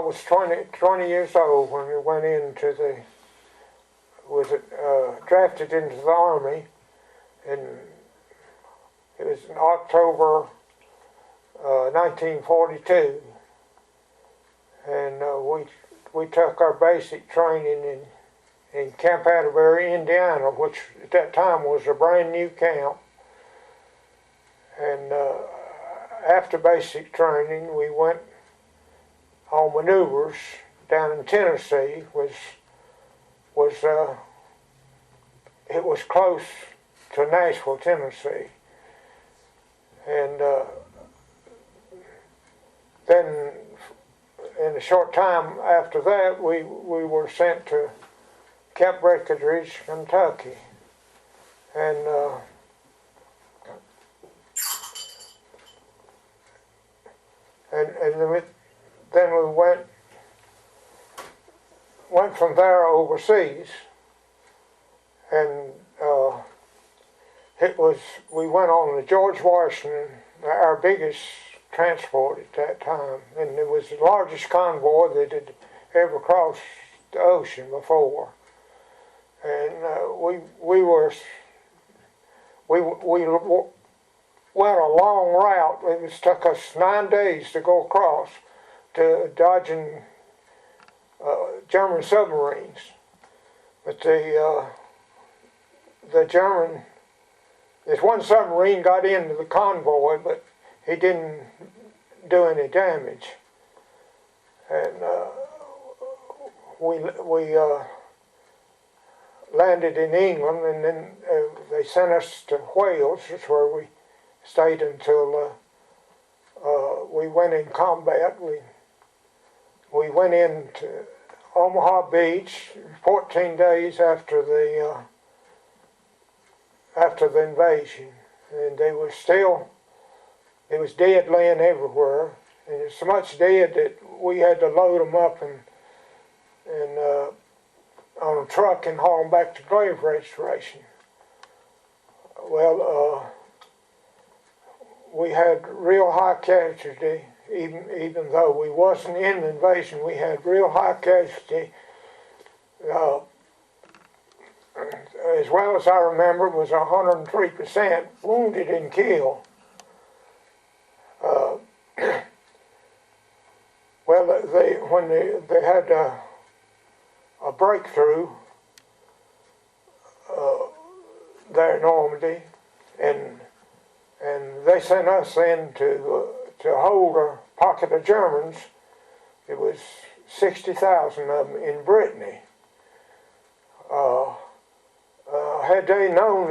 was 20 years old when we went into drafted into the Army, and it was in October 1942, and we took our basic training in Camp Atterbury, Indiana, which at that time was a brand new camp. And after basic training, we went on maneuvers down in Tennessee. It was close to Nashville, Tennessee, and then in a short time after that, we were sent to Camp Breckinridge, Kentucky, and then we went from there overseas, and we went on the George Washington, our biggest transport at that time, and it was the largest convoy that had ever crossed the ocean before. And we went a long route. It took us 9 days to go across, to dodging German submarines. But the German, this one submarine got into the convoy, but he didn't do any damage. And we landed in England, and then they sent us to Wales. That's where we stayed until we went in combat. We went into Omaha Beach 14 days after the invasion, and it was dead laying everywhere, and there's so much dead that we had to load them up and on a truck and haul them back to grave restoration. Well, we had real high casualty, even though we wasn't in the invasion. We had real high casualty. As well as I remember, it was 103% wounded and killed. Well, when they had a breakthrough there in Normandy, and they sent us in to hold a pocket of Germans. It was 60,000 of them in Brittany. Had they known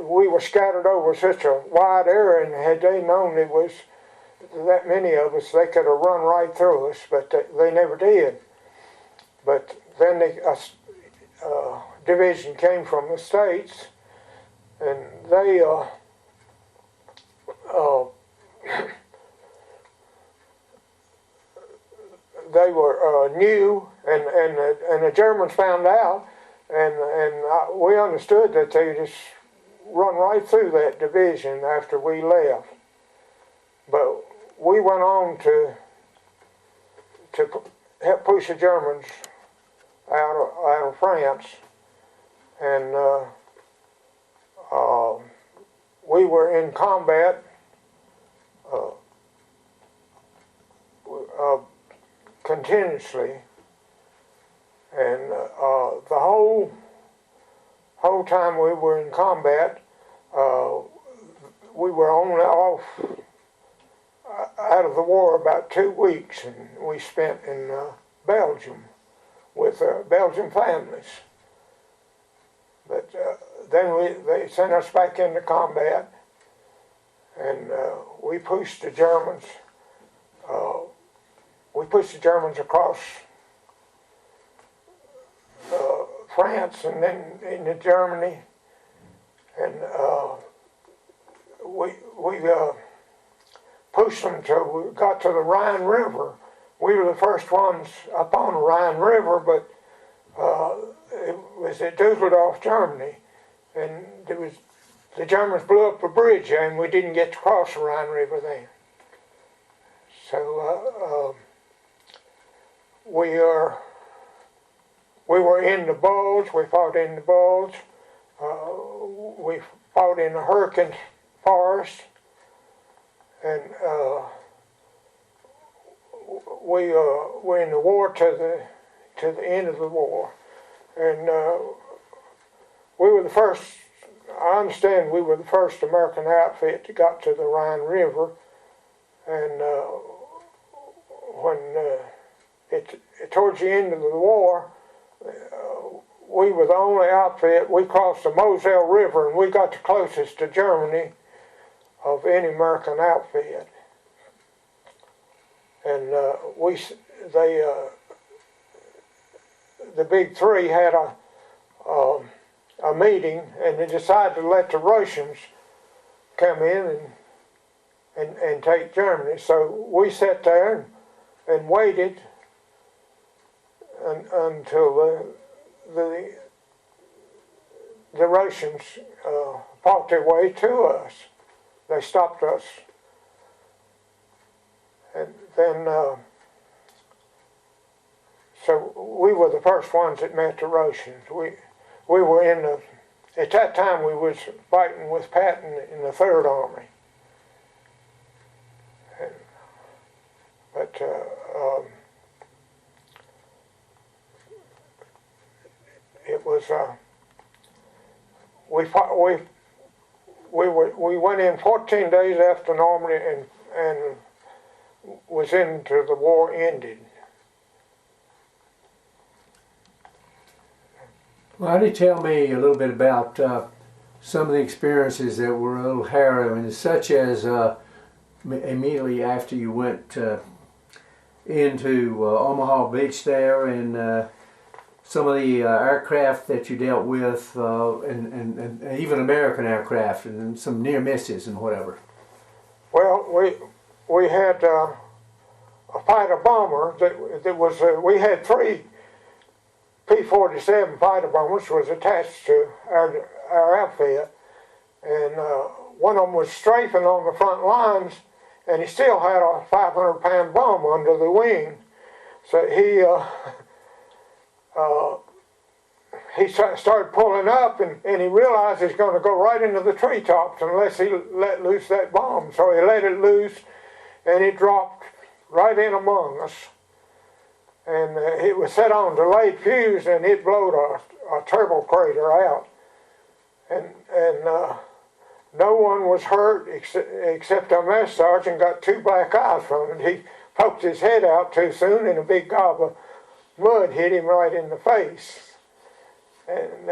we were scattered over such a wide area, and had they known it was that many of us, they could have run right through us, but they never did. But then a division came from the States, and they were new, and the Germans found out, and we understood that they just run right through that division after we left. But we went on to help push the Germans out of France, and we were in combat continuously, and the whole time we were in combat, we were only off out of the war about 2 weeks, and we spent in Belgium with Belgian families. But then they sent us back into combat, and we pushed the Germans. We pushed the Germans across France and then into Germany, and we pushed them till we got to the Rhine River. We were the first ones up on the Rhine River, but it was at Dusseldorf, Germany, and the Germans blew up a bridge, and we didn't get to cross the Rhine River then. So we were in the Bulge. We fought in the Bulge. We fought in the Hurricane Forest, and we were in the war to the end of the war, and we were the first. I understand we were the first American outfit that got to the Rhine River, and when towards the end of the war, we were the only outfit. We crossed the Moselle River, and we got the closest to Germany of any American outfit. And the big three had a meeting, and they decided to let the Russians come in and take Germany. So we sat there and waited until the Russians fought their way to us. They stopped us, and then so we were the first ones that met the Russians. We were in at that time we was fighting with Patton in the Third Army, but it was we went in 14 days after Normandy and was into the war ended. Well, why don't you tell me a little bit about some of the experiences that were a little harrowing, such as immediately after you went into Omaha Beach there, and some of the aircraft that you dealt with, and even American aircraft, and some near misses and whatever. Well, we had a fighter bomber that was we had 3 P-47 fighter bombers was attached to our outfit, and one of them was strafing on the front lines, and he still had a 500-pound bomb under the wing. So he started pulling up, and he realized he's going to go right into the treetops unless he let loose that bomb. So he let it loose, and it dropped right in among us. And it was set on delayed fuse, and it blowed a turbo crater out. And no one was hurt except our mess sergeant got 2 black eyes from it. He poked his head out too soon, and a big gob of mud hit him right in the face. And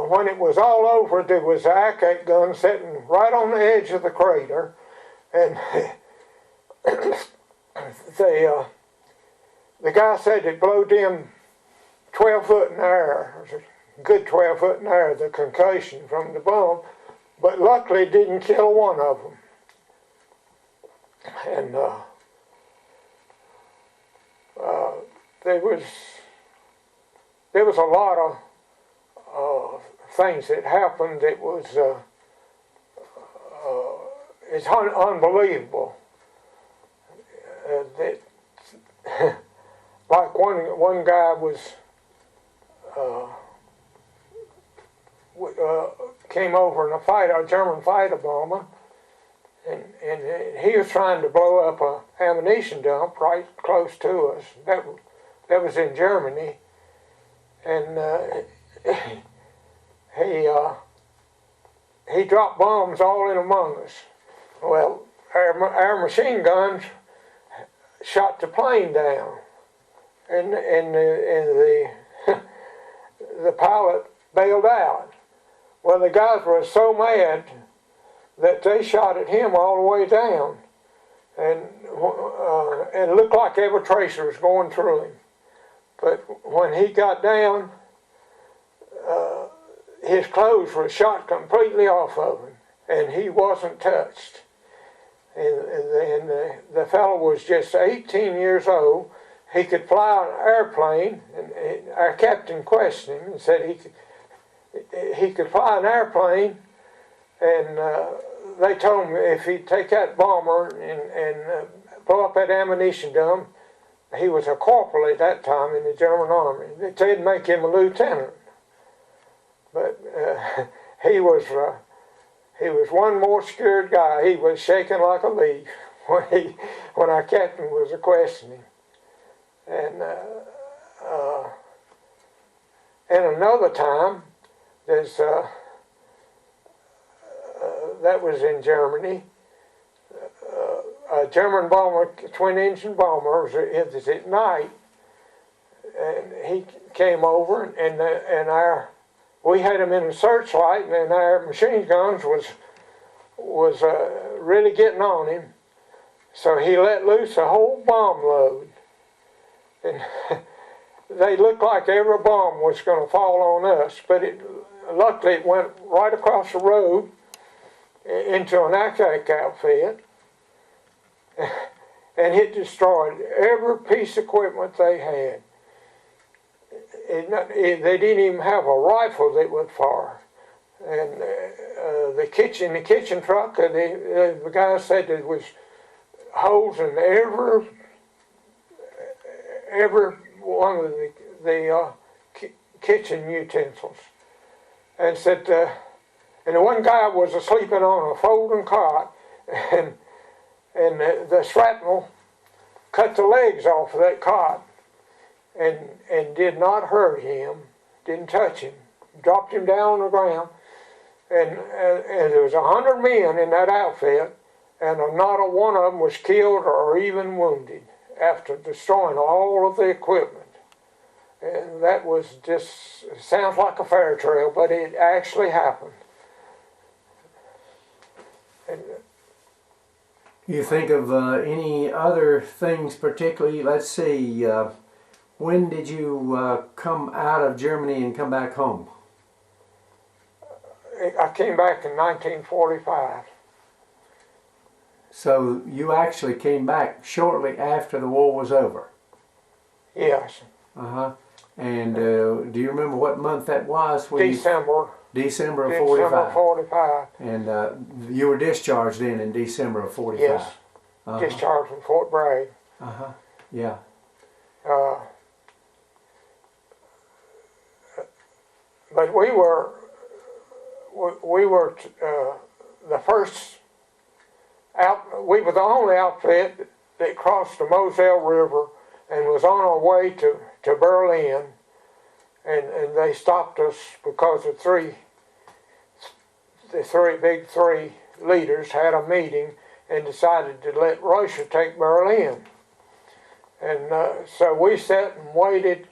when it was all over, there was an AK gun sitting right on the edge of the crater, and the guy said it blowed him 12 foot in the air. It was a good 12 foot in the air, the concussion from the bomb, but luckily it didn't kill one of them. And there was a lot of things that happened that was it's unbelievable. That like one guy was came over in a German fighter bomber, and he was trying to blow up an ammunition dump right close to us. That was in Germany, and he dropped bombs all in among us. Well, our machine guns shot the plane down, and the pilot bailed out. Well, the guys were so mad that they shot at him all the way down, and it looked like every tracer was going through him. But when he got down, his clothes were shot completely off of him, and he wasn't touched. And the fellow was just 18 years old. He could fly an airplane, and our captain questioned him and said he could fly an airplane, and they told him if he'd take that bomber and blow up that ammunition dump, he was a corporal at that time in the German army. They'd make him a lieutenant, but he was one more scared guy. He was shaking like a leaf when our captain was questioning. And another time, that was in Germany. A German bomber, twin-engine bomber, it was at night, and he came over, and we had him in a searchlight, and our machine guns was really getting on him. So he let loose a whole bomb load, and they looked like every bomb was going to fall on us, but luckily it went right across the road into an ACAC outfit, and it destroyed every piece of equipment they had. They didn't even have a rifle that would fire. And the kitchen truck, the guy said there was holes in every one of the kitchen utensils. And said, and the one guy was sleeping on a folding cot, and the shrapnel cut the legs off of that cot and did not hurt him, didn't touch him, dropped him down on the ground. And there was 100 men in that outfit, and not a one of them was killed or even wounded after destroying all of the equipment. And that was just, sounds like a fairy tale, but it actually happened. And, you think of any other things particularly? Let's see, when did you come out of Germany and come back home? I came back in 1945. So you actually came back shortly after the war was over? Yes. Uh-huh. And do you remember what month that was? December. December of 45. December 45. And you were discharged then in December of 45? Yes. Discharged from Fort Bragg. Uh-huh. Yeah. But we were the first we were the only outfit that crossed the Moselle River and was on our way to Berlin, and they stopped us because the big three leaders had a meeting and decided to let Russia take Berlin. And so we sat and waited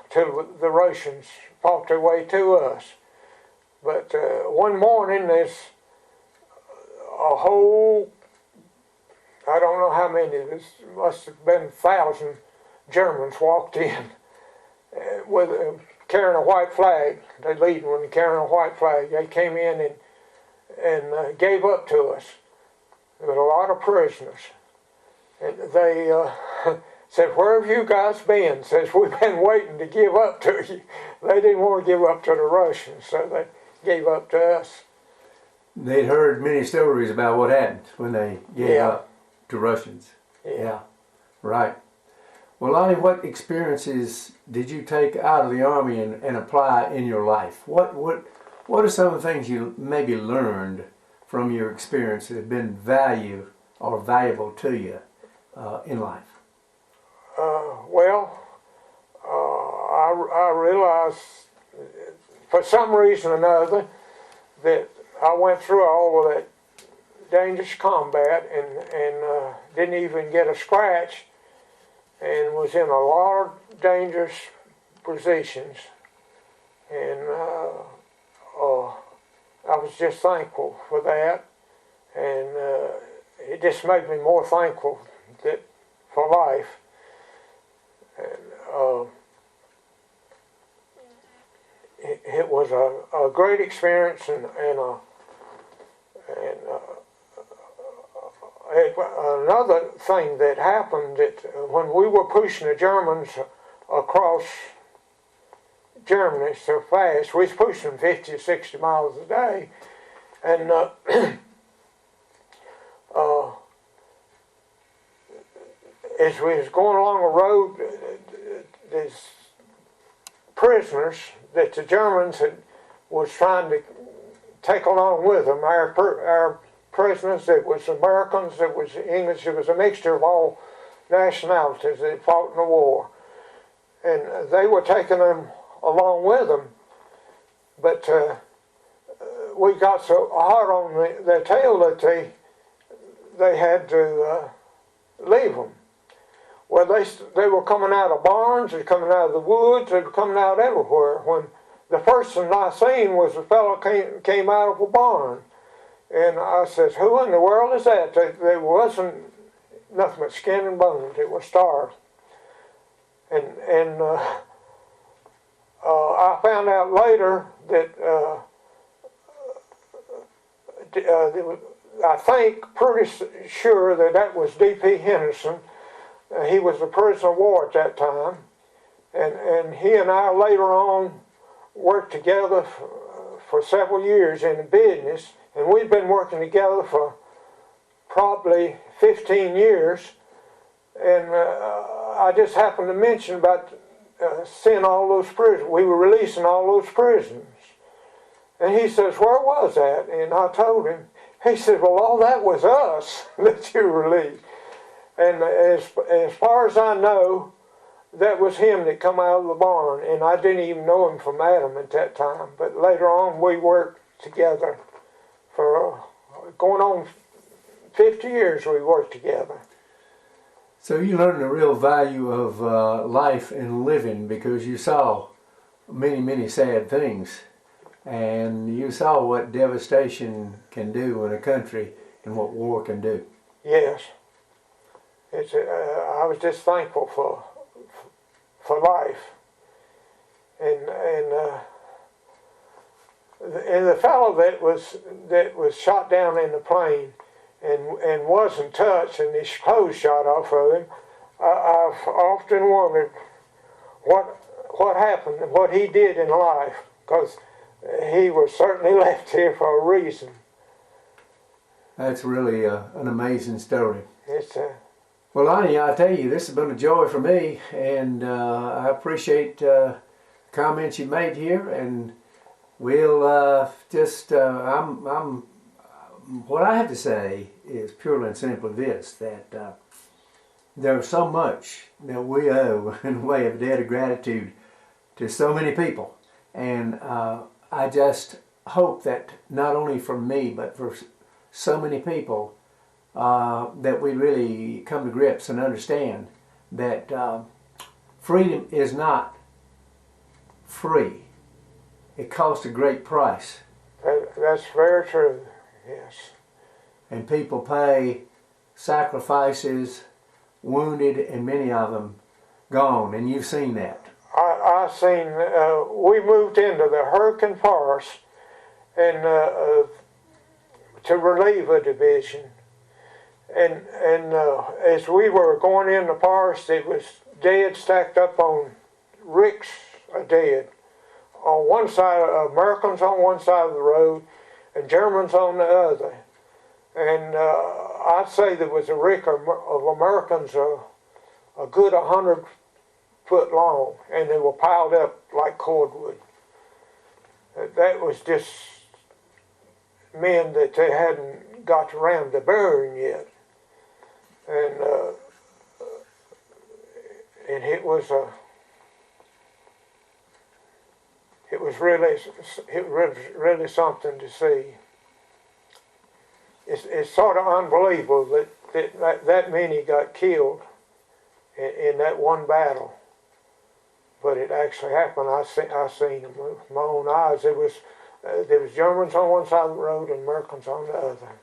till the Russians fought their way to us. But one morning there's a whole, I don't know how many, there must have been 1,000 Germans walked in with carrying a white flag. They lead when they're carrying a white flag. They came in and gave up to us. There was a lot of prisoners. And they said, "Where have you guys been?" Says, "We've been waiting to give up to you." They didn't want to give up to the Russians, so they gave up to us. They'd heard many stories about what happened when they gave up to Russians. Yeah, right. Well, Lonnie, what experiences did you take out of the Army and apply in your life? What are some of the things you maybe learned from your experience that have been valuable to you in life? I realized for some reason or another that I went through all of that dangerous combat and didn't even get a scratch, and was in a lot of dangerous positions, and I was just thankful for that, and it just made me more thankful for life. And it was a great experience, and another thing that happened, that when we were pushing the Germans across Germany so fast, we was pushing 50 or 60 miles a day, and as we was going along the road, these prisoners that the Germans was trying to take along with them, our prisoners, it was Americans, it was English, it was a mixture of all nationalities that fought in the war. And they were taking them along with them, but we got so hard on their tail that they had to leave them. Well, they were coming out of barns, they were coming out of the woods, they were coming out everywhere. When the first one I seen was a fellow came out of a barn. And I says, who in the world is that? There wasn't nothing but skin and bones. It was starved. And I found out later that I think pretty sure that was D.P. Henderson. He was a prisoner of war at that time. And he and I later on worked together for several years in the business. And we've been working together for probably 15 years. And I just happened to mention about seeing all those prisoners. We were releasing all those prisoners. And he says, where was that? And I told him. He said, well, all that was us that you released. And as far as I know, that was him that come out of the barn. And I didn't even know him from Adam at that time. But later on, we worked together for going on 50 years we worked together. So you learned the real value of life and living because you saw many, many sad things. And you saw what devastation can do in a country and what war can do. Yes. I was just thankful for life. And the fellow that was shot down in the plane and wasn't touched and his clothes shot off of him, I've often wondered what happened and what he did in life, because he was certainly left here for a reason. That's really an amazing story. It's Well, Lonnie, I tell you, this has been a joy for me, and I appreciate the comments you made here, and we'll what I have to say is purely and simply this, that there's so much that we owe in the way of a debt of gratitude to so many people, and I just hope that not only for me, but for so many people, that we really come to grips and understand that freedom is not free. It costs a great price. That's very true, yes. And people pay sacrifices, wounded, and many of them gone, and you've seen that. I seen, we moved into the Hurricane Forest and to relieve a division. And as we were going in the forest, it was dead stacked up on ricks of dead. On one side, Americans on one side of the road, and Germans on the other. And I'd say there was a rick of Americans a good 100 foot long, and they were piled up like cordwood. That was just men that they hadn't got around to burying yet. And it was really something to see. It's sort of unbelievable that many got killed in that one battle, but it actually happened. I seen them with my own eyes. There was Germans on one side of the road and Americans on the other.